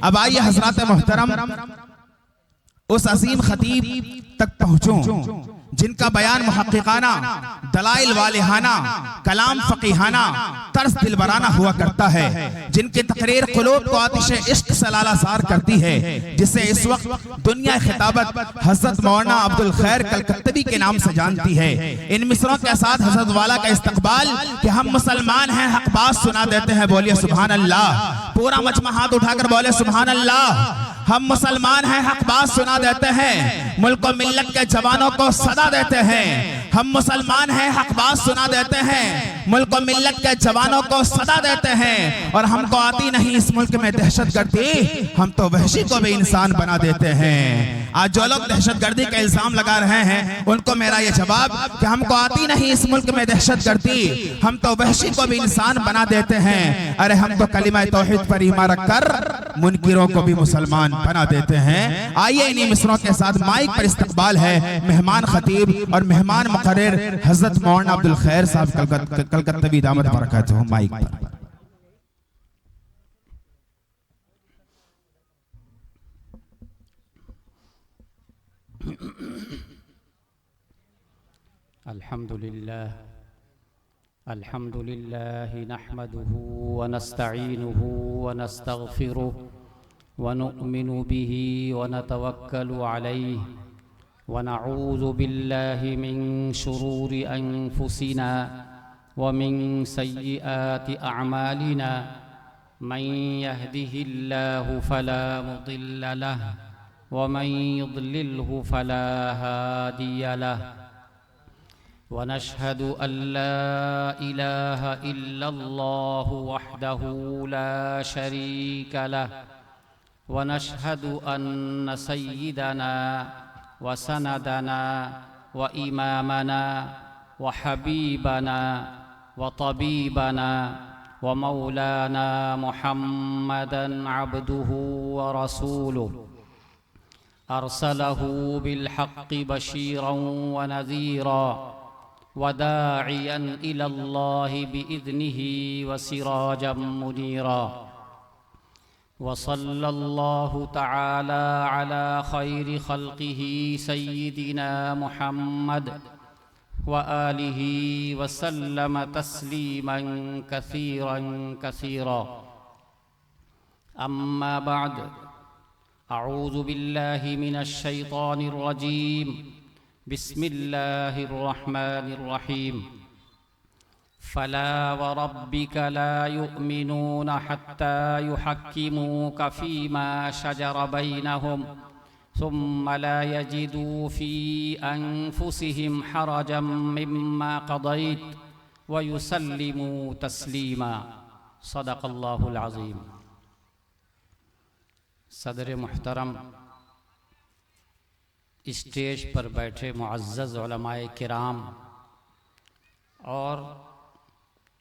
अब आइए हजरत मोहतरम उस अजीम खतीब तक पहुंचूं जिनका बयान मुहक्किकाना, दलाइल वालिहाना, कलाम फकीहाना, तर्ज दिलबराना हुआ करता है, जिनकी तकरीर क़ुलूब को आतिशे इश्क से लालासार करती है, जिसे इस वक्त दुनिया खिताबत हज़रत मौलाना अब्दुल खैर कलकत्तवी के नाम से जानती है। इन मिसरों के साथ हज़रत वाला का इस्तकबाल कि हम मुसलमान हैं, हक बात सुना देते हैं, बोलिए सुभान अल्लाह। पूरा मजमा हाथ उठाकर बोले सुभान अल्लाह। हम मुसलमान हैं, हक बात सुना देते हैं, मुल्क और मिल्लत के जवानों को सदा देते हैं। हम मुसलमान हैं, हक बात सुना देते हैं, मुल्क और मिल्लत के जवानों को सदा देते हैं। और हमको आती नहीं इस मुल्क में दहशतगर्दी, हम तो वहशी को भी इंसान बना देते हैं। आज जो लोग दहशतगर्दी का इल्जाम लगा रहे हैं उनको मेरा ये जवाब कि हमको आती नहीं इस मुल्क में दहशतगर्दी, हम तो वहशी को भी इंसान बना देते हैं। अरे हम तो कलिमा तौहीद पर ईमान रखकर मुनकिरों को भी मुसलमान बना देते हैं। आइए इन्हीं मिसरों के साथ माइक पर इस्तकबाल है मेहमान खतीब और मेहमान मुकर्रिर हजरत मौलाना अब्दुल खैर साहब कलकत्तवी दामत बरकatuh। माइक पर अल्हम्दुलिल्लाह नहमदुहु व नस्तईनुहु व नस्तगफिरुह व नु'मिनु बिही व नतवक्कलु अलैहि व नऊज़ु बिल्लाहि मिन शुरूरि अनफुसिना व मिन सय्यिआति अअमालिना। मन यहदिहिल्लाहु फला मुदिल्ल लहु व मन युद्लिल्हु फला हादिय लहु। व नशहदु अल्ला इलाहा इल्लल्लाहु वहदहु ला शरीक लहु व नशहदु अन्न सय्यिदना व सनदना व इमामना व हबीबना व तबीबना व मौलाना मुहम्मदन अब्दुहु व रसूलुहु अरसलहु बिलहक्कि बशीरन व नज़ीरा व दाइयन इलल्लाहि बिइज़्निहि व सिराजम मुनीरा। व सल्लल्लाहु तआला अला खैरि खल्क़िहि सय्यिदिना मुहम्मद व आलिहि व सल्लम तस्लीमन कसीरन कसीरा। अम्मा बअद, अऊज़ु बिल्लाहि मिनश शैतानिर रजीम। बिस्मिल्लाहिर रहमानिर रहीम। फला व रब्बिक ला युमिनून हत्ता युहक्किमूक फीमा शजर बैनहुम सुम्मा ला यजिदू फी अनफुसिहिम हरजम मिम्मा क़दैत व युसल्लिमू तस्लीमा। सदक़ल्लाहुल अज़ीम। सदर मुहतरम, स्टेज पर बैठे मुअज़्ज़ज़ उलमाए किराम और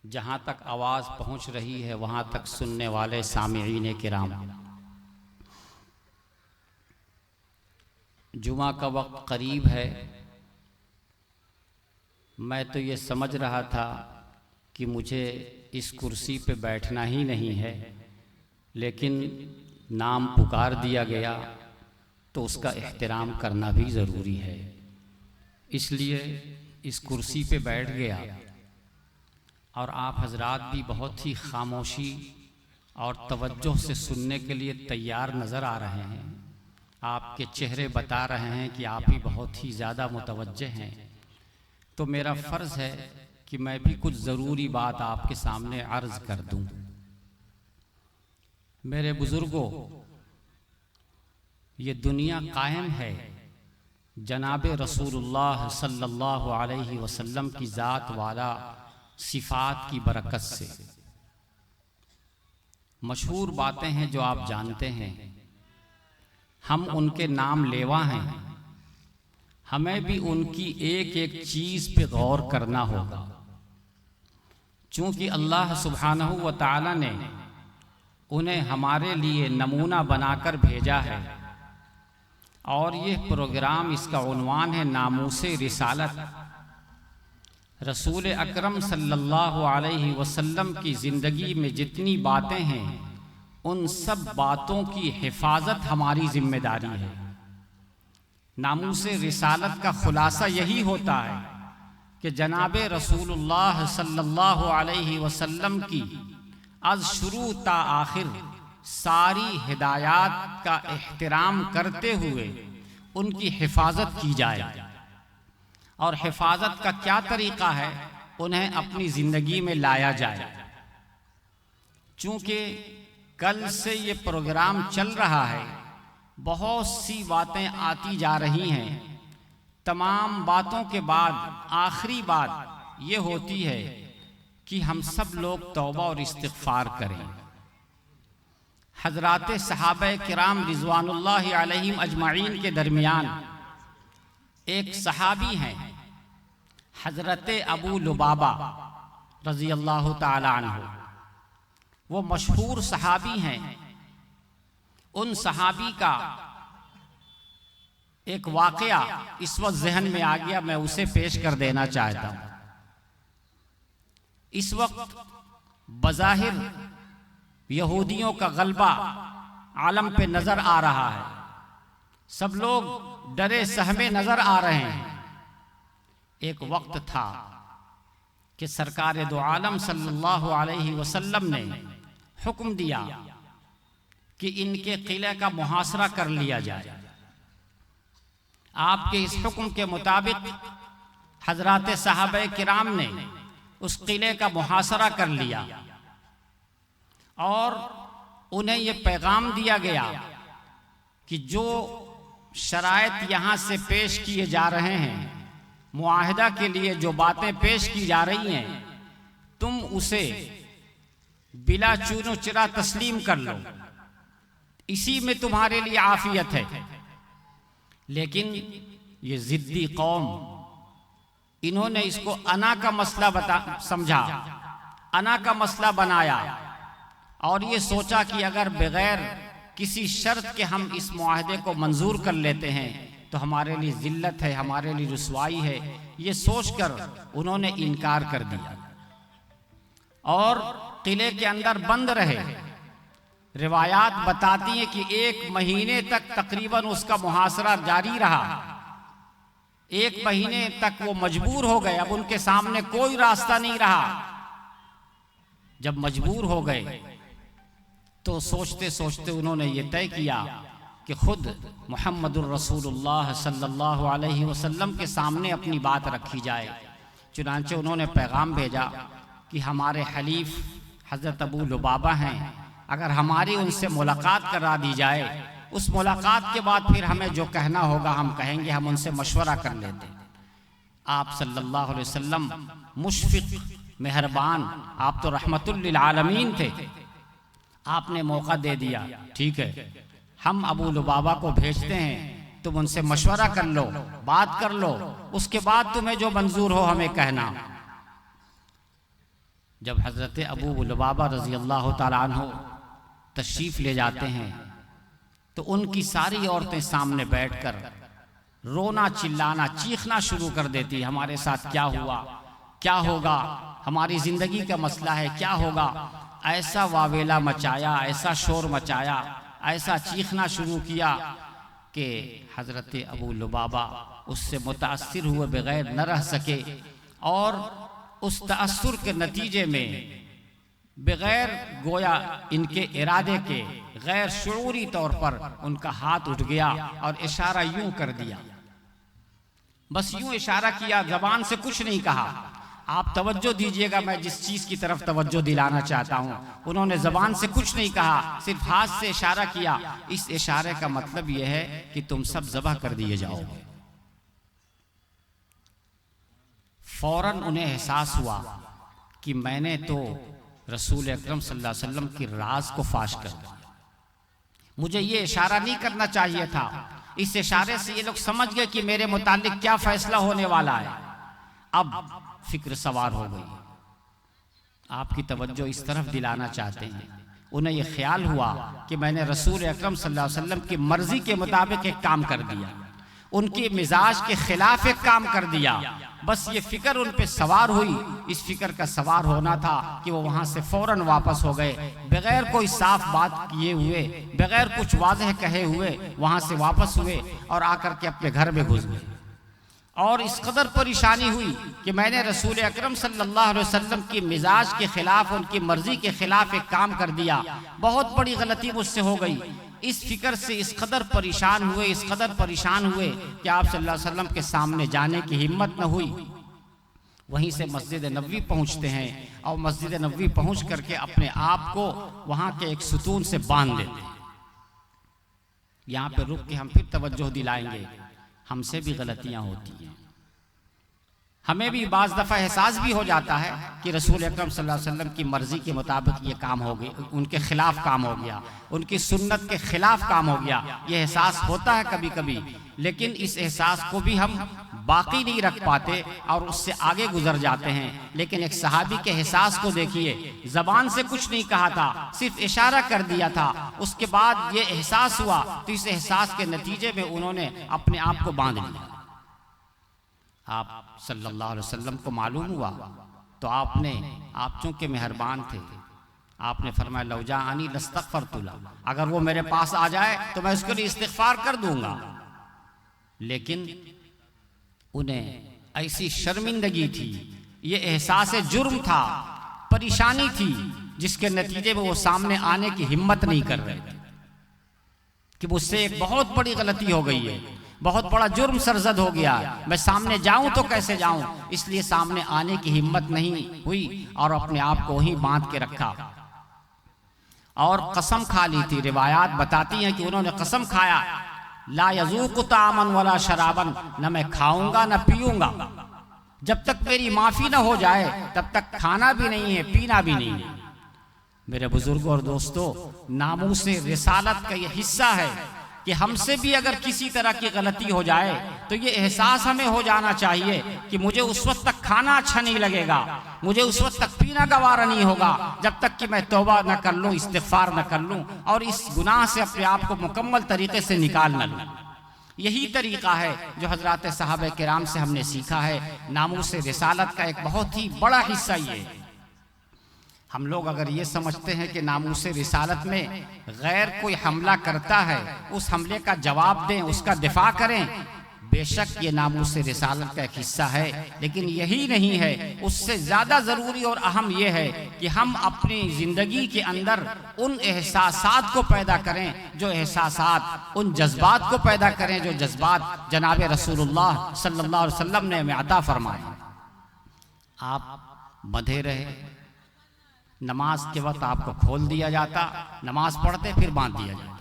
जहाँ तक आवाज़ पहुँच रही है वहाँ तक सुनने वाले सामिईन किराम, जुमा का वक्त करीब है। मैं तो ये समझ रहा था कि मुझे इस कुर्सी पे बैठना ही नहीं है, लेकिन नाम पुकार दिया गया तो उसका एहतराम करना भी ज़रूरी है, इसलिए इस कुर्सी पे बैठ गया। और आप हजरात भी बहुत ही खामोशी और तवज्जो से सुनने के लिए तैयार नज़र आ रहे हैं। आपके चेहरे बता रहे हैं कि आप भी बहुत ही ज़्यादा मुतवज्जे हैं। तो मेरा फ़र्ज़ है कि मैं भी कुछ ज़रूरी बात आपके सामने अर्ज़ कर दूं। मेरे बुज़ुर्गों, ये दुनिया कायम है जनाब रसूलुल्लाह सल्लल्लाहु अलैहि वसल्लम की ज़ात वाला सिफ़ात की बरकत से। मशहूर बातें हैं जो आप जानते हैं, हम उनके नाम लेवा हैं। हमें भी उनकी एक एक चीज़ पे गौर करना होगा, चूँकि अल्लाह सुब्हानहू व तआला ने उन्हें हमारे लिए नमूना बनाकर भेजा है। और ये प्रोग्राम, इसका उन्वान है नामूसे रिसालत। रसूल अकरम सल्लल्लाहु अलैहि वसल्लम की ज़िंदगी में जितनी बातें हैं उन सब बातों की हिफाजत हमारी जिम्मेदारी है। नामूसे रिसालत का खुलासा यही होता है कि जनाब रसूलुल्लाह सल्लल्लाहु अलैहि वसल्लम की आज शुरू ता आखिर सारी हिदायत का एहतराम करते हुए उनकी हिफाजत की जाए। और हिफाजत का क्या तरीक़ा है, उन्हें अपनी ज़िंदगी में लाया जाए। चूँकि कल से ये प्रोग्राम चल रहा है, बहुत सी बातें आती जा रही हैं। तमाम बातों के बाद आखिरी बात ये होती है कि हम सब लोग तौबा और इस्तिग़फ़ार करें। हज़रात सहाबा किराम रिज़वानुल्लाहि अलैहिम अजमाइन के दरमियान एक सहाबी हैं, हज़रत अबू लुबाबा रज़ी अल्लाह ताला अन्हु। वो मशहूर सहाबी हैं। उन सहाबी का एक वाक़या इस वक्त जहन में आ गया, मैं उसे पेश कर देना चाहता हूँ। इस वक्त बज़ाहिर यहूदियों का गलबा आलम पे नज़र आ रहा है। सब लोग डरे सहमे नज़र आ रहे हैं। एक वक्त था कि सरकार दो आलम सल्लल्लाहु अलैहि वसल्लम ने हुक्म दिया कि इनके किले का मुहासरा कर लिया जाए। आपके इस हुक्म के मुताबिक हज़रात सहाबा किराम ने उस किले का मुहासरा कर लिया और उन्हें ये पैगाम दिया गया कि जो शराइत यहाँ से पेश किए जा रहे हैं, मुआहदा के लिए जो बातें पेश की जा रही हैं, तुम उसे बिला चूनो चिरा तस्लीम कर लो, इसी में तुम्हारे लिए आफियत है। लेकिन ये जिद्दी कौम, इन्होंने इसको अना का मसला समझा, अना का मसला बनाया और ये सोचा कि अगर बगैर किसी शर्त के हम इस मुआहदे को मंजूर कर लेते हैं तो हमारे लिए जिल्लत है, हमारे लिए रुसवाई है। ये सोचकर उन्होंने इनकार कर दिया और किले के अंदर बंद रहे। रिवायात बताती हैं कि 1 महीने तक तकरीबन उसका मुहासरा जारी रहा। 1 महीने तक वो मजबूर हो गए, अब उनके सामने कोई रास्ता नहीं रहा। जब मजबूर हो गए तो सोचते सोचते उन्होंने ये तय किया कि खुद मुहम्मदुर रसूलुल्लाह सल्लल्लाहु अलैहि वसल्लम के सामने अपनी बात रखी जाए। चुनांचे उन्होंने पैगाम भेजा कि हमारे हलीफ हज़रत अबू लुबाबा हैं, अगर हमारी उनसे मुलाकात करा दी जाए, उस मुलाकात के बाद फिर हमें जो कहना होगा हम कहेंगे, हम उनसे मशवरा कर लेते। आप सल्लल्लाहु अलैहि वसल्लम मुशफ़िक़ मेहरबान, आप तो रहमतुल लिल आलमीन थे। आपने मौका दे दिया, ठीक है हम अबू लुबाबा को भेजते हैं, तुम उनसे मशवरा कर लो, बात कर लो, उसके बाद तुम्हें जो मंजूर हो हमें कहना। जब हज़रत अबू लुबाबा रज़ी अल्लाह ताला अन्हु तशरीफ़ ले जाते हैं तो उनकी सारी औरतें सामने बैठकर रोना चिल्लाना चीखना शुरू कर देती, हमारे साथ क्या हुआ, क्या होगा, हमारी ज़िंदगी का मसला है, क्या होगा। ऐसा वावेला मचाया, ऐसा शोर मचाया, ऐसा चीखना शुरू किया कि हज़रत अबू लुबाबा उससे मुतासिर हुए बगैर न रह सके और उस तअस्सुर के नतीजे में बगैर गोया इनके इरादे के गैर शुऊरी तौर पर उनका हाथ उठ गया और इशारा यूं कर दिया, बस यूं इशारा किया, ज़बान से कुछ नहीं कहा। आप तवज्जो दीजिएगा, मैं जिस चीज़ की तरफ तवज्जो दिलाना चाहता हूँ। उन्होंने ज़बान से कुछ नहीं कहा, सिर्फ हाथ से इशारा किया। इस इशारे का मतलब यह है कि तुम सब ज़बह कर दिए जाओगे। फौरन उन्हें एहसास हुआ कि मैंने तो रसूल अकरम सल्लल्लाहु अलैहि वसल्लम की राज को फाश कर दिया, मुझे ये इशारा नहीं करना चाहिए था। इस इशारे से ये लोग समझ गए कि मेरे मुतालिक क्या फैसला होने वाला है। अब फिक्र सवार हो गई, आपकी तवज्जो इस तरफ दिलाना चाहते हैं। उन्हें यह ख्याल हुआ कि मैंने रसूल अकरम सल्लल्लाहु अलैहि वसल्लम की मर्जी के मुताबिक एक काम कर दिया, उनके मिजाज के खिलाफ एक काम कर दिया। बस ये फिक्र उन पे सवार हुई। इस फिक्र का सवार होना था कि वो वहाँ से फौरन वापस हो गए, बगैर कोई साफ बात किए हुए, बगैर कुछ वाज़ेह कहे हुए वहाँ से वापस हुए और आकर के अपने घर में घुस गए। और इस कदर परेशानी हुई कि मैंने रसूल अकरम सल्लल्लाहु अलैहि वसल्लम की मिजाज के खिलाफ, उनकी मर्जी के खिलाफ एक काम कर दिया, बहुत बड़ी गलती मुझसे हो गई। इस फिक्र से इस कदर परेशान हुए, इस कदर परेशान हुए कि आप सल्लल्लाहु अलैहि वसल्लम के सामने जाने की हिम्मत न हुई। वहीं से मस्जिद नबवी पहुंचते हैं और मस्जिद नबवी पहुंच करके अपने आप को वहां के एक सुतून से बांध देते हैं। यहाँ पे रुक के हम फिर तवज्जो दिलाएंगे, हमसे भी गलतियां होती हैं, हमें भी बाज़ दफ़ा एहसास भी हो जाता है कि रसूल अकरम सल्लल्लाहु अलैहि वसल्लम की मर्ज़ी के मुताबिक ये काम हो गया, उनके ख़िलाफ़ काम हो गया, उनकी सुन्नत के ख़िलाफ़ काम हो गया। ये एहसास होता है कभी कभी, लेकिन इस एहसास को भी हम बाकी नहीं रख पाते और उससे आगे गुजर जाते हैं। लेकिन एक सहाबी के एहसास को देखिए, ज़बान से कुछ नहीं कहा था, सिर्फ इशारा कर दिया था, उसके बाद ये एहसास हुआ, तो इस एहसास के नतीजे में उन्होंने अपने आप को बांध लिया। आप सल्लल्लाहु अलैहि वसल्लम को मालूम हुआ तो आप चूंकि मेहरबान थे, आपने फरमाया लौजानी लस्तगफरतुला, अगर वो मेरे पास आ जाए तो मैं उसके लिए इस्तिग़फ़ार कर दूंगा। लेकिन उन्हें ऐसी शर्मिंदगी थी, ये एहसास जुर्म था, परेशानी थी, जिसके नतीजे में वो सामने आने की हिम्मत नहीं कर रहे थे कि मुझसे एक बहुत बड़ी गलती हो गई है, बहुत बड़ा जुर्म सरजद हो गया, मैं सामने जाऊं तो कैसे जाऊं। इसलिए सामने आने की हिम्मत नहीं हुई और अपने आप को वहीं बांध के रखा और कसम खा ली थी। रिवायात बताती हैं कि उन्होंने कसम खाया, ला यज़ूक़ु तामन वला शराबन, न मैं खाऊंगा न पीऊंगा, जब तक मेरी माफी न हो जाए तब तक खाना भी नहीं है, पीना भी नहीं है। मेरे बुजुर्गों और दोस्तों, नामूसे रिसालत का यह हिस्सा है कि हमसे भी अगर किसी तरह की गलती हो जाए तो ये एहसास हमें हो जाना चाहिए कि मुझे उस वक्त तक खाना अच्छा नहीं लगेगा, मुझे उस वक्त तक पीना गवारा नहीं होगा, जब तक कि मैं तौबा न कर लूँ, इस्तिग़फ़ार न कर लूँ और इस गुनाह से अपने आप को मुकम्मल तरीके से निकाल न लूँ। यही तरीका है जो हज़रात सहाबा किराम से हमने सीखा है। नामूसे रिसालत का एक बहुत ही बड़ा हिस्सा ये है। हम लोग अगर ये समझते हैं कि नामूसे रिसालत में गैर कोई हमला करता है, उस हमले का जवाब दें, उसका दिफा करें, बेशक ये नामूसे रिसालत का एक हिस्सा है, लेकिन यही नहीं है। उससे ज़्यादा ज़रूरी और अहम ये है कि हम अपनी ज़िंदगी के अंदर उन एहसासात को पैदा करें, जो एहसासात, उन जज्बात को पैदा करें जो जज्बात जनाब रसूलुल्लाह सल्लल्लाहु अलैहि वसल्लम ने हमें अता फरमाए। आप बंधे रहे, नमाज के वक्त आपको खोल दिया जाता, नमाज पढ़ते फिर बांध दिया जाता,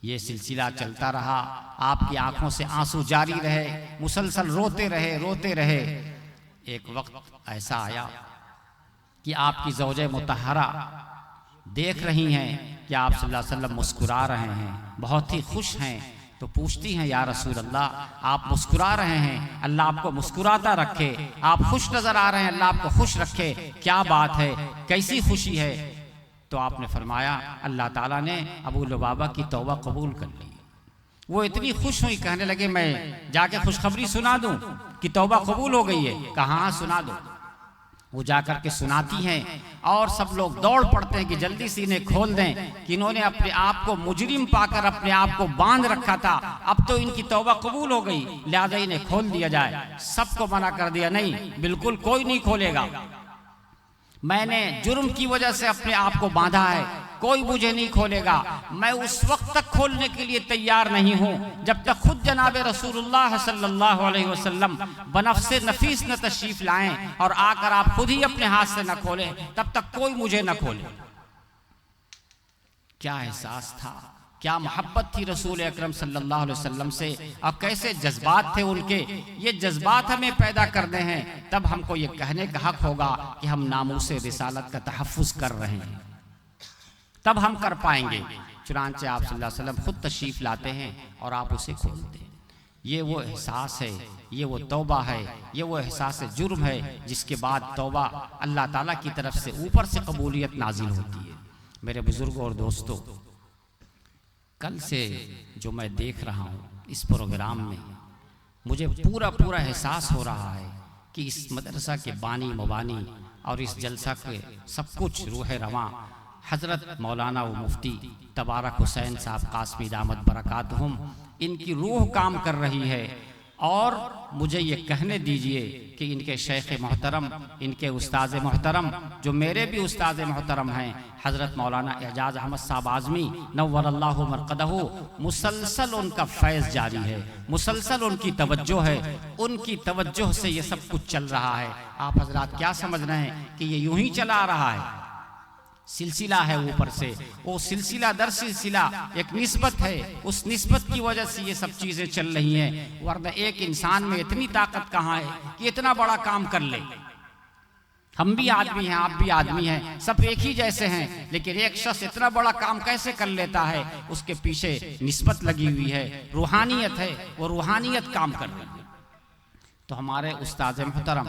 ये सिलसिला चलता रहा। आपकी आंखों से आंसू जारी रहे, मुसलसल रोते रहे। एक वक्त ऐसा आया कि आपकी ज़ौजे मुतहरा देख रही हैं कि आप सल्लल्लाहु अलैहि वसल्लम मुस्कुरा रहे हैं, बहुत ही खुश हैं, तो पूछती हैं, या रसूल अल्लाह, आप मुस्कुरा रहे हैं, अल्लाह आपको मुस्कुराता रखे, आप खुश नज़र आ रहे हैं, अल्लाह आपको खुश रखे, क्या बात है, कैसी खुशी है? तो आपने फरमाया, अल्लाह ताला ने अबू लुबाबा की तौबा कबूल कर ली। वो इतनी खुश हुई, कहने लगे मैं जाके खुशखबरी सुना दूं कि तौबा कबूल हो गई है। कहाँ सुना दो। वो जाकर के सुनाती हैं और सब लोग दौड़ पड़ते हैं कि जल्दी से इन्हें खोल दें, कि इन्होंने अपने आप को मुजरिम पाकर अपने आप को बांध रखा था, अब तो इनकी तौबा कबूल हो गई, लिहाजा इन्हें खोल दिया जाए। सबको मना कर दिया, नहीं, बिल्कुल कोई नहीं खोलेगा, मैंने जुर्म की वजह से अपने आप को बांधा है, कोई मुझे नहीं खोलेगा। मैं उस वक्त तक खोलने के लिए तैयार नहीं हूँ जब तक खुद जनाब रसूलुल्लाह सल्लल्लाहु अलैहि वसल्लम बनफ्से नफीस न तशरीफ लाएं और आकर आप खुद ही अपने हाथ से न खोलें, तब तक कोई मुझे न खोले। क्या एहसास था, क्या मोहब्बत थी रसूल अकरम सल्लल्लाहु अलैहि वसल्लम से, और कैसे जज्बात थे उनके। ये जज्बात हमें पैदा करने हैं, तब हमको ये कहने का हक होगा कि हम नामूसे रिसालत का तहफ़्फ़ुज़ कर रहे हैं, तब हम कर पाएंगे। चुनांचे आप सल्लल्लाहु अलैहि वसल्लम खुद तशरीफ लाते हैं और आप उसे खोलते हैं। ये वो एहसास है, ये वो तौबा है, ये वो एहसास जुर्म है, जिसके बाद तौबा अल्लाह ताला की तरफ से ऊपर से कबूलियत नाजिल होती है। मेरे बुजुर्गों और दोस्तों, कल से जो मैं देख रहा हूँ इस प्रोग्राम में, मुझे पूरा पूरा एहसास हो रहा है कि इस मदरसा के बानी मुबानी और इस जलसा के सब कुछ रूह रवां हज़रत मौलाना व मुफ्ती तबारक हुसैन साहब कासमी दामत बरकातहुम, इनकी रूह काम कर रही है। और मुझे ये कहने दीजिए कि इनके शेख मोहतरम, इनके उस्ताद मोहतरम, जो मेरे भी उस्ताद मोहतरम हैं, हज़रत मौलाना एजाज अहमद साहब आज़मी नव्वरल्लाहु मरक़दहु, मुसलसल उनका फैज़ जारी है, मुसलसल उनकी तवज्जो है, उनकी तवज्जो से ये सब कुछ चल रहा है। आप हज़रात क्या समझ रहे हैं कि ये यूं ही चला आ रहा है? सिलसिला है ऊपर से, वो सिलसिला दर सिलसिला एक निस्बत है, उस निस्बत की वजह से ये सब चीज़ें चल रही हैं। वरना एक इंसान में इतनी ताकत कहाँ है कि इतना बड़ा काम कर ले। हम भी आदमी हैं, आप भी आदमी हैं, सब एक ही जैसे हैं, लेकिन एक शख्स इतना बड़ा काम कैसे कर लेता है? उसके पीछे निस्बत लगी हुई है, रूहानियत है, वो रूहानियत काम कर रही है। तो हमारे उस्ताद मोहतरम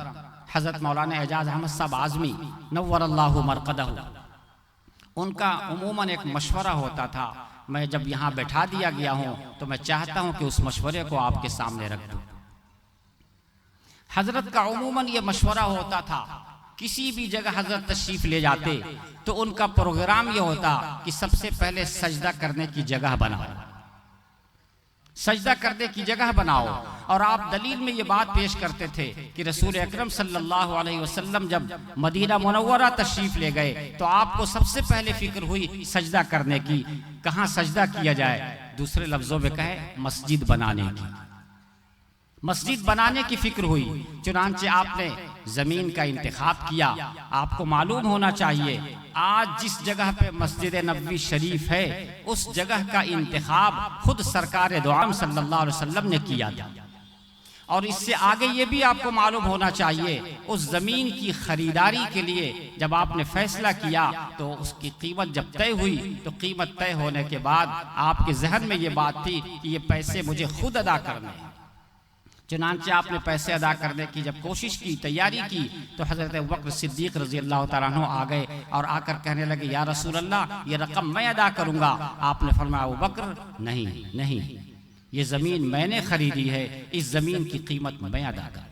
हज़रत मौलाना एजाज अहमद साहब आज़मी नव्वरल्लाहु मरक़दहु, उनका उमूमन एक मशवरा होता था। मैं जब यहाँ बैठा दिया गया हूँ तो मैं चाहता हूँ कि उस मशवरे को आपके सामने रख दूँ। हजरत का उमूमन ये मशवरा होता था, किसी भी जगह हजरत तशरीफ ले जाते तो उनका प्रोग्राम ये होता कि सबसे पहले सजदा करने की जगह बनाओ, सजदा करने की जगह बनाओ। और आप दलील में ये बात पेश करते थे कि रसूल अकरम सल्लल्लाहु अलैहि वसल्लम जब मदीना मुनव्वरा तशरीफ ले गए तो आपको सबसे पहले फिक्र हुई सजदा करने की, कहाँ सजदा किया जाए, दूसरे लफ्जों में कहे मस्जिद बनाने की, मस्जिद बनाने की फिक्र हुई। चुनांचे आपने जमीन का इंतखाब किया। आपको मालूम होना चाहिए आज जिस जगह पे मस्जिद नबवी शरीफ है उस जगह का इंतखाब खुद सरकार दो आलम सल्लल्लाहु अलैहि वसल्लम ने किया था। और इससे आगे ये भी आपको मालूम होना चाहिए उस जमीन की खरीदारी के लिए जब आपने फैसला किया तो उसकी कीमत जब तय हुई तो कीमत तय होने के बाद आपके जहन में ये बात थी कि ये पैसे मुझे खुद अदा करने हैं। चुनांचे आपने पैसे अदा करने की जब कोशिश की, तैयारी की, तो हज़रत अबू बकर सिद्दीक़ रज़ी अल्लाह तआला अन्हु आ गए और आकर कहने लगे या रसूल अल्लाह ये रकम मैं अदा करूंगा। आपने फरमाया अबू बकर नहीं नहीं, ये ज़मीन मैंने खरीदी है, इस ज़मीन की कीमत मैं अदा करूंगा।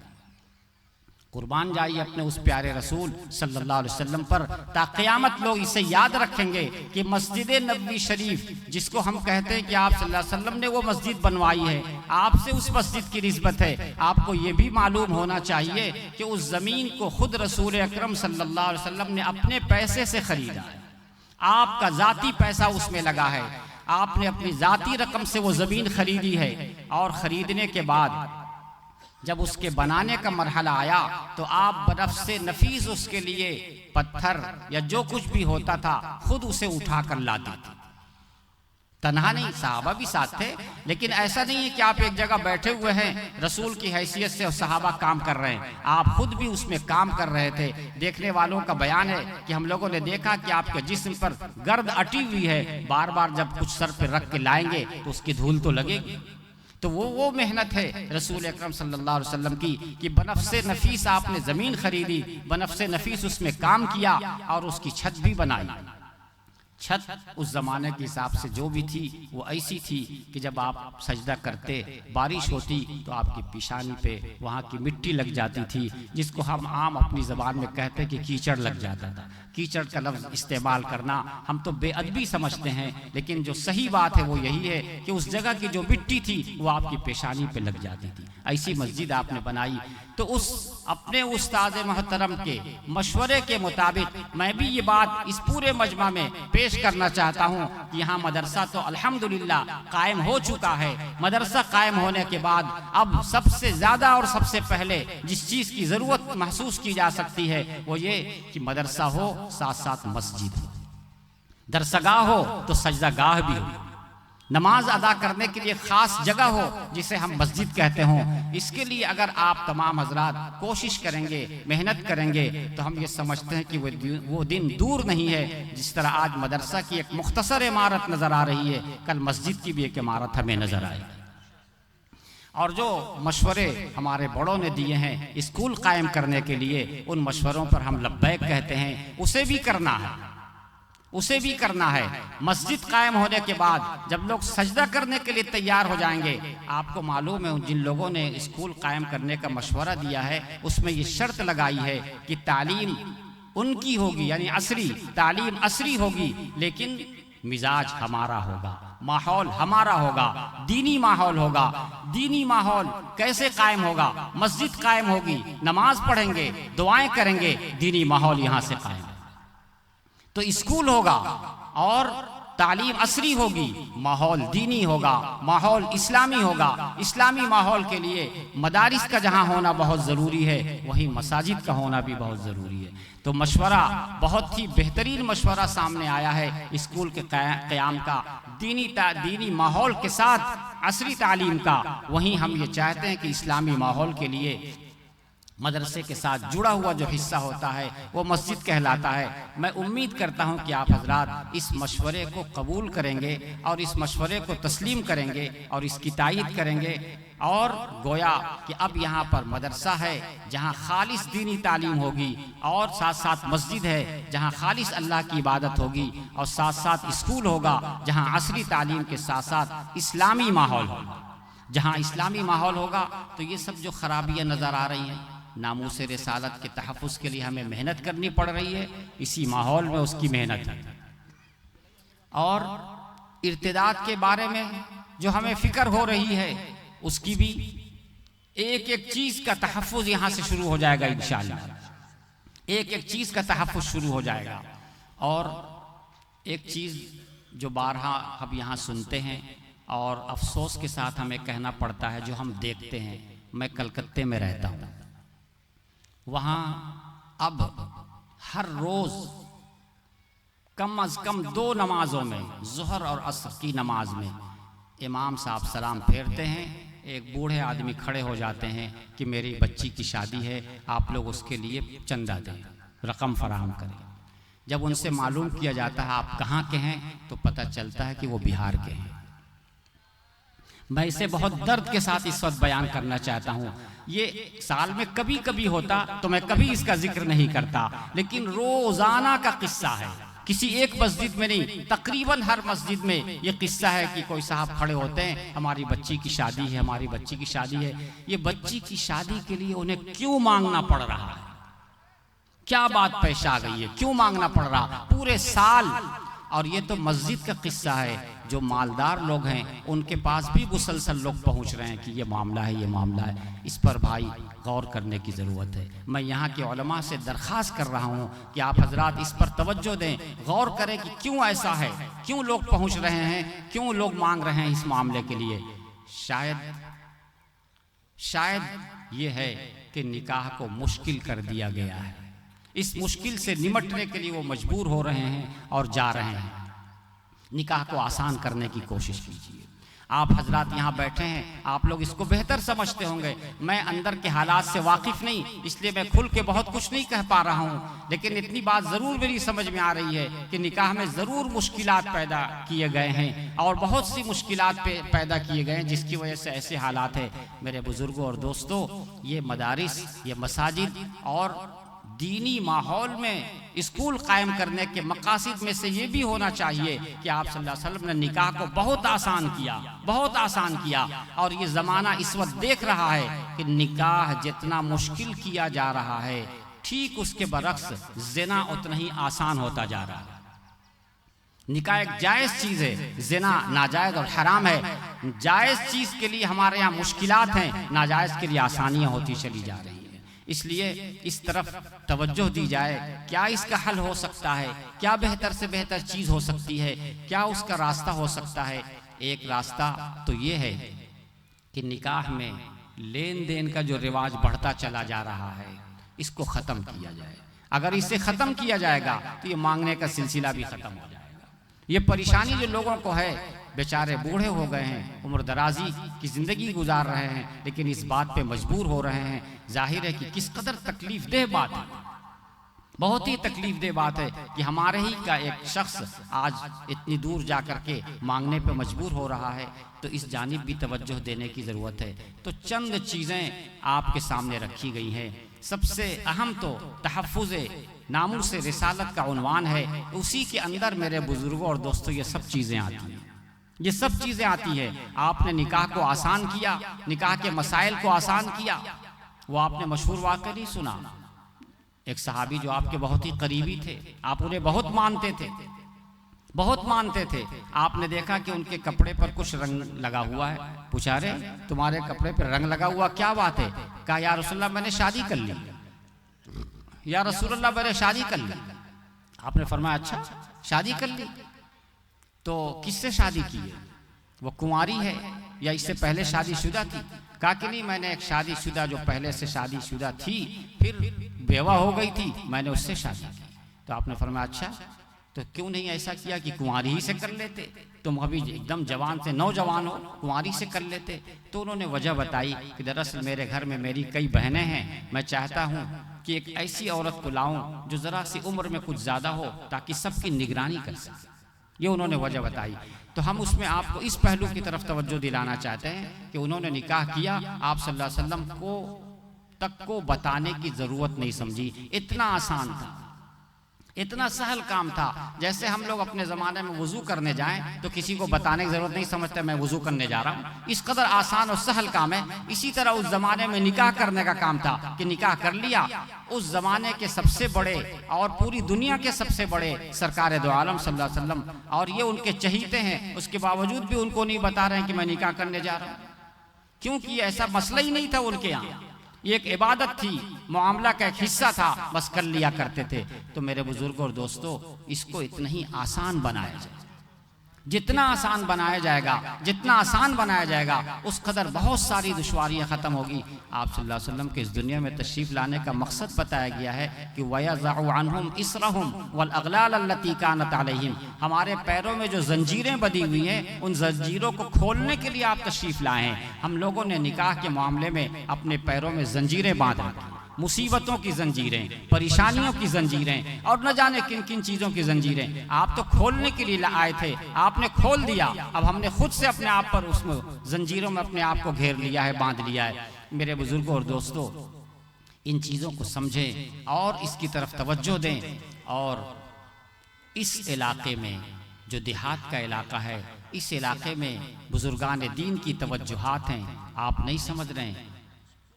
कुर्बान जाइए अपने उस प्यारे रसूल सल्लल्लाहु अलैहि वसल्लम पर, ता क़यामत लोग इसे याद रखेंगे कि मस्जिद नबवी शरीफ जिसको हम कहते हैं कि आप सल्लल्लाहु अलैहि वसल्लम ने वो मस्जिद बनवाई है, आपसे उस मस्जिद की निस्बत है। आपको ये भी मालूम होना चाहिए कि उस ज़मीन को खुद रसूल अकरम सल्लल्लाहु अलैहि वसल्लम ने अपने पैसे से खरीदा है, आपका ज़ाती पैसा उसमें लगा है, आपने अपनी ज़ाती रकम से वो ज़मीन खरीदी है। और ख़रीदने के बाद जब उसके बनाने का मरहला आया तो आप बनफ्से नफीस उसके लिए पत्थर या जो कुछ भी होता था खुद उसे उठा कर लाते थे। तन्हा नहीं, सहाबा भी साथ थे, लेकिन ऐसा नहीं है कि आप एक जगह बैठे हुए हैं रसूल की हैसियत से और सहाबा काम कर रहे हैं, आप खुद भी उसमें काम कर रहे थे। देखने वालों का बयान है कि हम लोगों ने देखा कि आपके जिस्म पर गर्द अटी हुई है, बार बार जब कुछ सर पे रख के लाएंगे तो उसकी धूल तो लगेगी। तो वो मेहनत है रसूल अकरम सल्लल्लाहु अलैहि वसल्लम की कि बनफ्से नफीस आपने ज़मीन खरीदी, बनफ्से नफीस उसमें काम किया और उसकी छत भी बनाई। छत उस ज़माने के हिसाब से जो भी थी वो ऐसी थी कि जब आप सजदा करते, बारिश होती तो आपकी पेशानी पे वहाँ की मिट्टी लग जाती थी, जिसको हम आम अपनी ज़बान में कहते कि कीचड़ लग जाता था। कीचड़ का लफ्ज़ इस्तेमाल करना हम तो बेअदबी समझते हैं, लेकिन जो सही बात है वो यही है कि उस जगह की जो मिट्टी थी वो आपकी पेशानी पे लग जाती थी। ऐसी मस्जिद आपने बनाई। तो उस अपने उस्ताद मोहतरम के मशवरे के मुताबिक मैं भी ये बात इस पूरे मजमा में पेश करना चाहता हूँ कि यहाँ मदरसा तो अल्हम्दुलिल्लाह कायम हो चुका है। मदरसा कायम होने के बाद अब सबसे ज़्यादा और सबसे पहले जिस चीज़ की ज़रूरत महसूस की जा सकती है वो ये कि मदरसा हो, साथ साथ मस्जिद हो, दरसगाह हो तो सजदागाह भी हो, नमाज अदा करने के लिए ख़ास जगह हो जिसे हम मस्जिद कहते हों। इसके लिए अगर आप तमाम हजरात कोशिश करेंगे, मेहनत करेंगे तो हम ये समझते हैं कि वो दिन दूर नहीं है। जिस तरह आज मदरसा की एक मुख्तसर इमारत नज़र आ रही है, कल मस्जिद की भी एक इमारत हमें नज़र आएगी। और जो मशवरे हमारे बड़ों ने दिए हैं स्कूल कायम करने के लिए, उन मशवरों पर हम लब्बैक कहते हैं, उसे भी करना है। उसे भी करना है। मस्जिद कायम होने के बाद जब लोग सजदा करने के लिए तैयार हो जाएंगे, आपको मालूम है जिन लोगों ने स्कूल कायम करने का मशवरा दिया है उसमें ये शर्त लगाई है कि तालीम उनकी होगी, यानी असरी तालीम असरी होगी, लेकिन मिजाज हमारा होगा, माहौल हमारा होगा, दीनी माहौल होगा। दीनी माहौल कैसे कायम होगा? मस्जिद कायम होगी, नमाज पढ़ेंगे, दुआएं करेंगे, दीनी माहौल यहाँ से कायम। तो स्कूल होगा और तालीम असरी होगी, माहौल दीनी होगा, माहौल इस्लामी होगा। इस्लामी माहौल के लिए मदारिस का जहाँ होना बहुत ज़रूरी है, वहीं मसाजिद का होना भी बहुत ज़रूरी है। तो मशवरा बहुत ही बेहतरीन मशवरा सामने आया है स्कूल के क़याम का, दीनी माहौल के साथ असरी तालीम का। वहीं हम ये चाहते हैं कि इस्लामी माहौल के लिए मदरसे के साथ जुड़ा हुआ जो हिस्सा होता है वो मस्जिद कहलाता है। मैं उम्मीद करता हूं कि आप हजरात इस मशवरे को कबूल करेंगे और इस मशवरे को तस्लीम करेंगे और इसकी तायीद करेंगे, और गोया कि अब यहाँ पर मदरसा है जहाँ खालिस दीनी तालीम होगी, और साथ साथ मस्जिद है जहाँ खालिस अल्लाह की इबादत होगी, और साथ साथ स्कूल होगा जहाँ असरी तालीम के साथ साथ इस्लामी माहौल होगा। जहाँ इस्लामी माहौल होगा तो ये सब जो खराबियाँ नज़र आ रही हैं, नामूस रिसालत के तहफ़्फ़ुज़ के लिए हमें मेहनत करनी पड़ रही है, इसी माहौल में उसकी मेहनत है। और इर्तिदाद के बारे में जो हमें फ़िक्र हो रही है, उसकी भी एक एक चीज़ का तहफ़्फ़ुज़ यहाँ से शुरू हो जाएगा इंशाअल्लाह। एक एक चीज़ का तहफ़्फ़ुज़ शुरू हो जाएगा। और एक चीज़ जो बारहा हम यहाँ सुनते हैं और अफसोस के साथ हमें कहना पड़ता है, जो हम देखते हैं, मैं कलकत्ते में रहता हूँ, वहाँ अब हर रोज़ कम अज़ कम 2 नमाज़ों में, ज़ुहर और असर की नमाज में, इमाम साहब सलाम फेरते हैं, एक बूढ़े आदमी खड़े हो जाते हैं कि मेरी बच्ची की शादी है, आप लोग उसके लिए चंदा दें, रकम फराहम करें। जब उनसे मालूम किया जाता है आप कहाँ के हैं, तो पता चलता है कि वो बिहार के हैं। मैं इसे बहुत दर्द के साथ इस वक्त बयान करना चाहता हूँ। ये साल में कभी कभी होता तो मैं कभी इसका जिक्र नहीं करता, लेकिन रोजाना का किस्सा है, किसी एक मस्जिद में नहीं, तकरीबन हर मस्जिद में ये किस्सा है कि कोई साहब खड़े होते हैं, हमारी बच्ची की शादी है, हमारी बच्ची की शादी है। ये बच्ची की शादी के लिए उन्हें क्यों मांगना पड़ रहा है? क्या बात पेश आ गई है? क्यों मांगना पड़ रहा पूरे साल? और ये तो मस्जिद का किस्सा है। जो मालदार लोग हैं उनके पास भी मुसलसल लोग पहुंच रहे हैं कि ये मामला है, ये मामला है। इस पर भाई गौर करने की ज़रूरत है। मैं यहाँ के उलमा से दरख्वास्त कर रहा हूँ कि आप हजरात इस पर तवज्जो दें, गौर करें कि क्यों ऐसा है, क्यों लोग पहुँच रहे हैं, क्यों लोग मांग रहे हैं इस मामले के लिए। शायद ये है कि निकाह को मुश्किल कर दिया गया है। इस मुश्किल से निमटने के लिए वो मजबूर हो रहे हैं और जा रहे हैं। निकाह को आसान करने की कोशिश कीजिए। आप हजरात यहाँ बैठे हैं, आप लोग इसको बेहतर समझते होंगे। मैं अंदर के हालात से वाकिफ नहीं, इसलिए मैं खुल के बहुत कुछ नहीं कह पा रहा हूँ, लेकिन इतनी बात ज़रूर मेरी समझ में आ रही है कि निकाह में ज़रूर मुश्किलात पैदा किए गए हैं और बहुत सी मुश्किलात पैदा किए गए हैं, जिसकी वजह से ऐसे हालात है। मेरे बुज़ुर्गों और दोस्तों, ये मदारिस, ये मसाजिद और दीनी माहौल में स्कूल कायम करने के मकासद में से ये भी होना चाहिए कि आप सल्लल्लाहु अलैहि वसल्लम ने निकाह को बहुत आसान किया, बहुत आसान किया। और ये ज़माना इस वक्त देख रहा है कि निकाह जितना मुश्किल किया जा रहा है, ठीक उसके बरक्स ज़िना उतना ही आसान होता जा रहा है। निकाह एक जायज़ चीज़ है, ज़िना नाजायज़ और हराम है। जायज़ चीज़ के लिए हमारे यहाँ मुश्किलात हैं, नाजायज़ के लिए आसानियाँ होती चली जा रही हैं। इसलिए इस तरफ तवज्जो दी जाए। क्या इसका हल हो सकता है? क्या बेहतर से बेहतर चीज़ हो सकती है? क्या उसका रास्ता हो सकता है? एक रास्ता तो ये है कि निकाह में लेन देन का जो रिवाज बढ़ता चला जा रहा है, इसको ख़त्म किया जाए। अगर इसे ख़त्म किया जाएगा तो ये मांगने का सिलसिला भी ख़त्म हो जाएगा। ये परेशानी जो लोगों को है, बेचारे बूढ़े हो गए हैं, उम्र दराजी की ज़िंदगी गुजार रहे हैं, लेकिन इस बात पे मजबूर हो रहे हैं। जाहिर है कि किस कदर तकलीफ देह बात है, बहुत ही तकलीफ देह बात है कि हमारे ही का एक शख्स आज इतनी दूर जा कर के मांगने पे मजबूर हो रहा है। तो इस जानिब भी तवज्जो देने की ज़रूरत है। तो चंद चीज़ें आपके सामने रखी गई हैं। सबसे अहम तो तहफ़्फ़ुज़ नामूस रिसालत का उन्वान है, उसी के अंदर मेरे बुजुर्गों और दोस्तों ये सब चीज़ें आती हैं, ये सब चीज़ें आती है। आपने निकाह को आसान किया, निकाह के मसाइल को आसान किया। वो आपने मशहूर वाक़या नहीं सुना, एक सहाबी जो आपके बहुत ही करीबी थे, आप उन्हें बहुत मानते थे, बहुत मानते थे। आपने देखा कि उनके कपड़े पर कुछ रंग लगा हुआ है, पूछा रे तुम्हारे कपड़े पर रंग लगा हुआ क्या बात है? कहा या रसूलल्लाह मैंने शादी कर ली, या रसूलल्लाह मैंने शादी कर ली। आपने फरमाया अच्छा शादी कर ली, तो किससे शादी की है? वो कुंवारी है या इससे पहले शादीशुदा थी? कहा कि नहीं मैंने एक शादीशुदा जो पहले से शादीशुदा थी फिर बेवा हो गई थी, मैंने उससे शादी की। तो आपने फरमाया अच्छा तो क्यों नहीं ऐसा किया कि कुंवारी ही से कर लेते, तुम अभी एकदम जवान से नौजवान हो, कुंवारी से कर लेते। तो उन्होंने वजह बताई कि दरअसल मेरे घर में मेरी कई बहनें हैं, मैं चाहता हूँ कि एक ऐसी औरत को लाऊं जो ज़रा सी उम्र में कुछ ज़्यादा हो ताकि सबकी निगरानी कर सके। ये उन्होंने वजह बताई। तो हम उसमें आपको इस पहलू की तरफ तवज्जो दिलाना चाहते हैं कि उन्होंने निकाह किया, आप सल्लल्लाहु अलैहि वसल्लम को बताने की ज़रूरत नहीं समझी, इतना आसान था, इतना सहल काम था। जैसे हम लोग अपने ज़माने में वज़ू करने जाएं तो किसी को बताने की ज़रूरत नहीं समझते मैं वज़ू करने जा रहा हूँ, इस कदर आसान और सहल काम है। इसी तरह उस ज़माने में निकाह करने का काम था कि निकाह कर लिया। उस ज़माने के सबसे बड़े और पूरी दुनिया के सबसे बड़े सरकार दो आलम सल्लल्लाहु अलैहि वसल्लम, और ये उनके चहीते हैं, उसके बावजूद भी उनको नहीं बता रहे हैं कि मैं निकाह करने जा रहा हूँ, क्योंकि ऐसा मसला ही नहीं था उनके यहाँ। ये एक इबादत थी, मामला का एक हिस्सा था, बस कर लिया करते थे। तो मेरे बुजुर्गों और दोस्तों, इसको इतना ही आसान बनाया जाए, जितना आसान बनाया जाएगा, जितना आसान बनाया जाएगा उस कदर बहुत सारी दुश्वारियां ख़त्म होगी। आप सल्लल्लाहु अलैहि वसल्लम के इस दुनिया में तशरीफ़ लाने का मकसद बताया गया है कि वयज़अु अन्हुम इसरहुम वल अग़लाल अल्लती कानत अलैहिम, हमारे पैरों में जो जंजीरें बंधी हुई हैं उन जंजीरों को खोलने के लिए आप तशरीफ़ लाए हैं। हम लोगों ने निकाह के मामले में अपने पैरों में जंजीरें बांध रखी, मुसीबतों की जंजीरें, परेशानियों की जंजीरें और न जाने किन किन चीज़ों की जंजीरें। आप तो खोलने के लिए आए थे, आपने खोल दिया, अब हमने खुद से अपने आप पर उसमें जंजीरों में अपने आप को घेर लिया है, बांध लिया है। मेरे बुजुर्गों और दोस्तों, इन चीज़ों को समझें और इसकी तरफ तवज्जो दें। और इस इलाके में जो देहात का इलाका है, इस इलाके में बुजुर्गान दीन की तवज्जुहात हैं, आप नहीं समझ रहे हैं।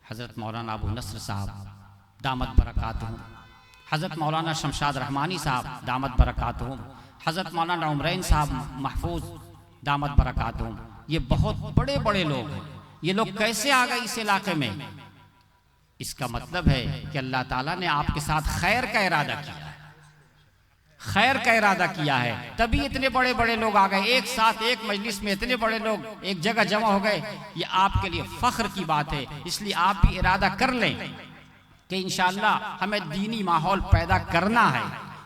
हज़रत मौलाना अबू नस्र साहब दामत बरकातहुम, हज़रत मौलाना शमशाद रहमानी साहब दामत बरकातहुम, हज़रत मौलाना उमरैन साहब महफूज दामत बरकातहुम, ये बहुत बड़े बड़े लोग हैं। ये लोग कैसे आ गए इस इलाके में? इसका मतलब है कि अल्लाह ताला ने आपके साथ खैर का इरादा किया, खैर का इरादा किया है, तभी इतने बड़े बड़े लोग आ गए एक साथ, एक मजलिस में इतने बड़े लोग एक जगह जमा हो गए। ये आपके लिए फख्र की बात है। इसलिए आप भी इरादा कर लें कि इंशाअल्लाह हमें दीनी माहौल पैदा करना है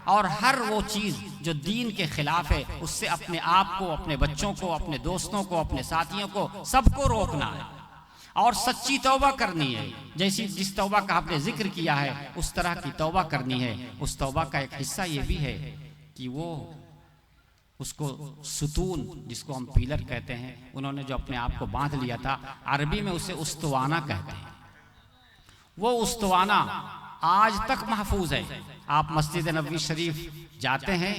और हर वो चीज़ जो दीन के खिलाफ है उससे अपने आप को, अपने बच्चों को, अपने दोस्तों को, अपने साथियों को, सबको रोकना है और सच्ची तौबा करनी है। जैसी जिस तौबा का आपने जिक्र किया है उस तरह की तौबा करनी है। उस तौबा का एक हिस्सा ये भी है कि वो उसको सुतून, जिसको हम पिलर कहते हैं, उन्होंने जो अपने आप को बांध लिया था, अरबी में उसे उस्तवाना कहते हैं। वो उस्तवाना आज तक महफूज है। आप मस्जिद नबवी शरीफ जाते हैं,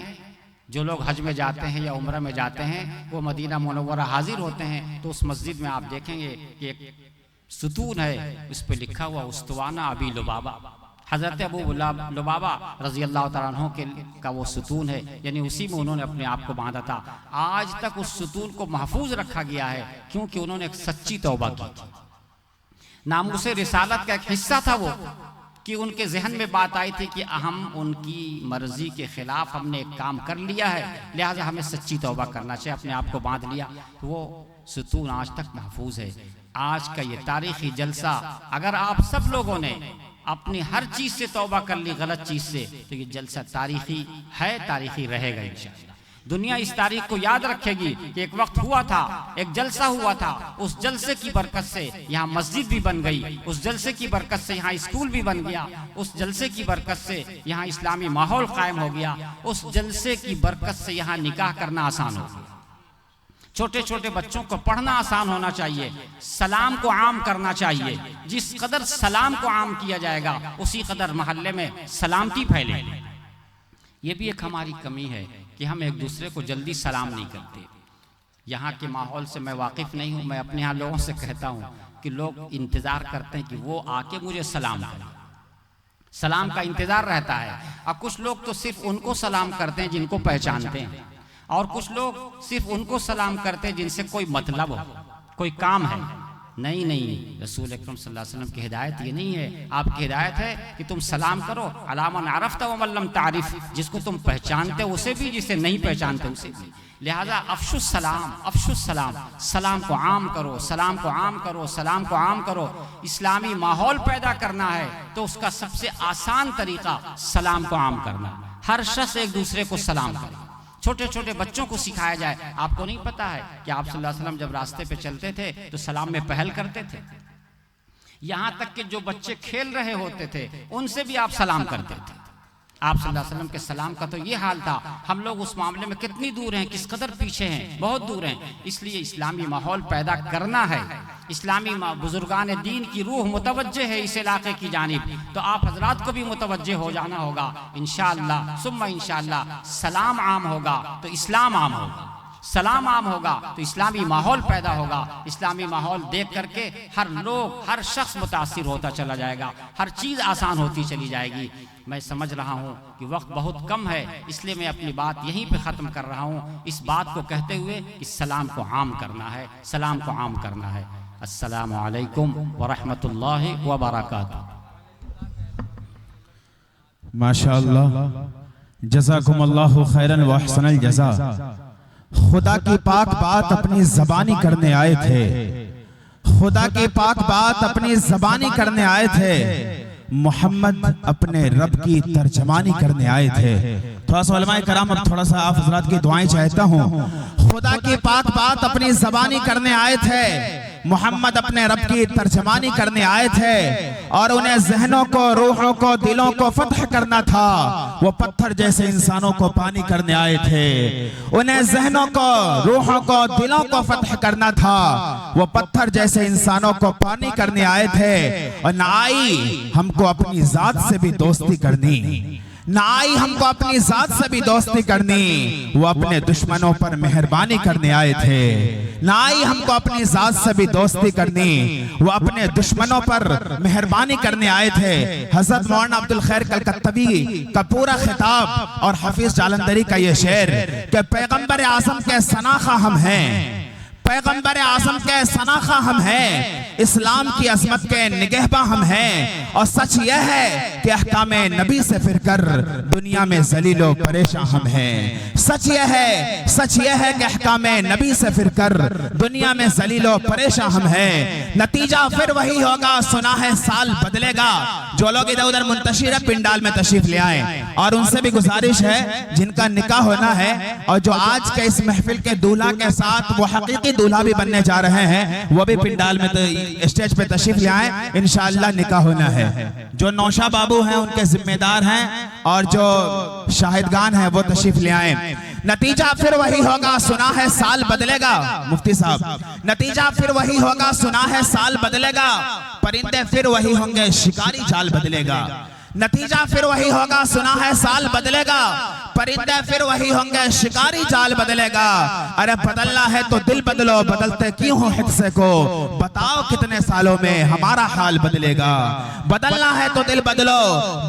जो लोग हज में जाते हैं या उम्रा में जाते हैं, वो मदीना मुनव्वरा हाजिर होते हैं तो उस मस्जिद में आप देखेंगे कि एक सुतून है, उस पर लिखा हुआ उस्तवाना अबी लुबाबा, हज़रत अबू लुबाबा रज़ी अल्लाह तआला अन्हु का वो सुतून है, यानी उसी में उन्होंने अपने आप को बांधा था। आज तक उस सुतून को महफूज रखा गया है क्योंकि उन्होंने एक सच्ची तौबा की थी। नामूसे रिसालत का एक हिस्सा था वो कि उनके जहन में बात आई थी कि हम उनकी मर्जी के खिलाफ हमने एक काम कर लिया है, लिहाजा हमें सच्ची तौबा करना चाहिए, अपने आप को बांध लिया। तो वो सुतून आज तक महफूज है। आज का ये तारीखी जलसा, अगर आप सब लोगों ने अपनी हर चीज़ से तौबा कर ली, गलत चीज़ से, तो ये जलसा तारीखी है, तारीखी रहेगा इंशाअल्लाह। दुनिया इस तारीख को याद रखेगी कि एक वक्त हुआ था, एक जलसा हुआ था, उस जलसे की बरकत से यहाँ मस्जिद भी बन गई, उस जलसे की बरकत से यहाँ स्कूल भी बन गया, उस जलसे की बरकत से यहाँ इस्लामी माहौल कायम हो गया, उस जलसे की बरकत से यहाँ निकाह करना आसान हो गया। छोटे छोटे बच्चों को पढ़ना आसान होना चाहिए, सलाम को आम करना चाहिए। जिस कदर सलाम को आम किया जाएगा उसी कदर मोहल्ले में सलामती फैलेगी। ये भी एक हमारी कमी है कि हम एक दूसरे को जल्दी सलाम नहीं करते। यहाँ के माहौल से मैं वाकिफ़ नहीं हूँ, मैं अपने यहाँ लोगों से कहता हूँ कि लोग इंतज़ार करते हैं कि वो आके मुझे सलाम करें, सलाम का इंतज़ार रहता है। और कुछ लोग तो सिर्फ उनको सलाम करते हैं जिनको पहचानते हैं, और कुछ लोग सिर्फ उनको सलाम करते हैं जिनसे कोई मतलब हो, कोई काम है। नहीं नहीं, रसूल अकरम सल्लल्लाहु अलैहि वसल्लम की हिदायत ये नहीं है। आपकी हिदायत है कि तुम सलाम करो अला मन अरफ़्त व मन लम तारिफ़, जिसको तुम पहचानते हो उसे भी, जिसे नहीं पहचानते उसे भी। लिहाजा अफ़शुस सलाम, अफ़शुस सलाम, सलाम को आम करो, सलाम को आम करो, सलाम को आम करो। इस्लामी माहौल पैदा करना है तो उसका सबसे आसान तरीका सलाम को आम करना। हर शख्स एक दूसरे को सलाम करे, छोटे छोटे बच्चों को सिखाया जाए। आपको नहीं पता है कि आप सल्लल्लाहु अलैहि वसल्लम जब रास्ते पे चलते थे तो सलाम में पहल करते थे। यहाँ तक कि जो बच्चे खेल रहे होते थे उनसे भी आप सलाम करते थे। आप सल्लल्लाहु अलैहि वसल्लम के सलाम का तो ये हाल था। हम लोग उस मामले में कितनी दूर हैं, किस कदर पीछे हैं, बहुत दूर हैं। इसलिए इस्लामी माहौल पैदा करना है। इस्लामी बुजुर्गान दीन की रूह मुतवज्जे है इस इलाके की जानिब, तो आप हजरात को भी मुतवज्जे हो जाना होगा। इंशाअल्लाह सुम्मा इंशाअल्लाह सलाम आम होगा तो इस्लाम आम होगा, सलाम आम होगा तो इस्लामी माहौल पैदा होगा। इस्लामी माहौल देख करके हर लोग, हर शख्स मुतासिर होता चला जाएगा, हर चीज़ आसान होती चली जाएगी। मैं समझ रहा हूँ कि वक्त बहुत कम है, इसलिए मैं अपनी बात यहीं पे ख़त्म कर रहा हूँ, इस बात को कहते हुए कि सलाम को आम करना है, सलाम को आम करना है। अस्सलामु अलैकुम व रहमतुल्लाहि व बरकातुहू। माशाअल्लाह, जज़ाकुमुल्लाहु खैरन व अहसनल जज़ा। खुदा की पाक बात अपनी ज़बानी करने आए थे, खुदा की पाक बात अपनी ज़बानी करने आए थे। मोहम्मद अपने रब की तर्जमानी करने आए थे। थोड़ा सा उलमाए कराम, अब थोड़ा सा आप हजरात की दुआएं चाहता हूँ। खुदा की पाक बात अपनी ज़बानी करने आए थे, मोहम्मद अपने रब की तर्जमानी करने आए थे, और उन्हें जहनों को, रूहों को, दिलों को फतह करना था। वो पत्थर जैसे इंसानों को पानी करने आए थे। उन्हें जहनों को, रूहों को, दिलों को फतह करना था। वो पत्थर जैसे इंसानों को पानी करने आए थे। और ना आई हमको अपनी जात से भी दोस्ती करनी, ना आई हमको अपनी जात से भी दोस्ती करनी। वो अपने दुश्मनों पर मेहरबानी करने आए थे। ना आई हमको अपनी जात से भी दोस्ती करनी, वो अपने दुश्मनों पर मेहरबानी करने आए थे। हज़रत मौलाना अब्दुल खैर कलकत्तवी का पूरा खिताब और हफीज जालंधरी का ये शेर कि पैगंबर आज़म के सनाखा हम हैं, पैगंबर आज़म के सनाखा हम हैं, इस्लाम की अजमत के निगहबा हम हैं। और सच यह है कि अहकामे नबी से फिरकर दुनिया में जलीलो परेशान हम हैं। सच यह है कि अहकामे नबी से फिरकर दुनिया में जलीलो परेशान हम हैं। नतीजा फिर वही होगा, सुना है साल बदलेगा। जो लोग इधर उधर मुंतशिर है पिंडाल में तशरीफ ले आए, और उनसे भी गुजारिश है जिनका निकाह होना है और जो आज के इस महफिल के दूल्हा के साथ वो हकीकी दूल्हा भी बनने जा रहे हैं, वो भी पिंडाल में तो स्टेज पे तशरीफ ले आए। इंशाअल्लाह निकाह होना है। जो नौशा बाबू हैं उनके जिम्मेदार हैं, और जो शाहिदगान हैं वो तशरीफ ले आए। नतीजा फिर वही होगा, सुना है साल बदलेगा। मुफ्ती साहब, नतीजा फिर वही होगा, सुना है साल बदलेगा। परिंदे फिर वही होंगे, शिकारी जाल बदलेगा। नतीजा फिर वही होगा, सुना है साल बदलेगा। परिंदे फिर वही होंगे, शिकारी जाल बदलेगा। अरे बदलना है तो दिल बदलो, बदलते क्यों हो हिस्से को, बताओ कितने सालों में हमारा हाल बदलेगा। बदलना है तो दिल बदलो,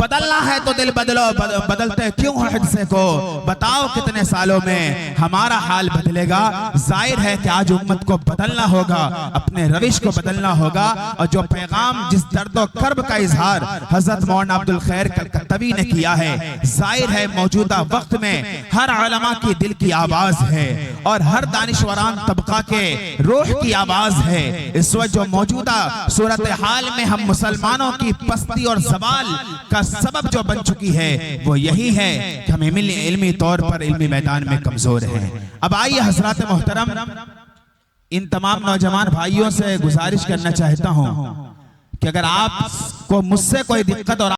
बदलना है तो दिल बदलो, बदलते क्यों हो हिस्से को, बताओ कितने सालों में हमारा हाल बदलेगा। जाहिर है कि आज उम्मत को बदलना होगा, अपने रविश को बदलना होगा। और जो पैगाम, जिस दर्दो कर्ब का इजहार हजरत मौलाना अब्दुल खैर कलकत्तवी ने किया है, जाहिर है मौजूदा वक्त में हर उलमा की दिल की आवाज है और हर दानिशवरान तबका के रूह की आवाज है। इस वक्त जो मौजूदा सूरत हाल में हम मुसलमानों की पस्ती और सवाल का सबब जो बन चुकी है वो यही है कि हम इल्मी तौर पर इल्मी मैदान में कमजोर हैं। अब आइए हजरात मोहतरम, इन तमाम नौजवान भाइयों से गुजारिश करना चाहता हूं कि अगर आपको मुझसे कोई दिक्कत और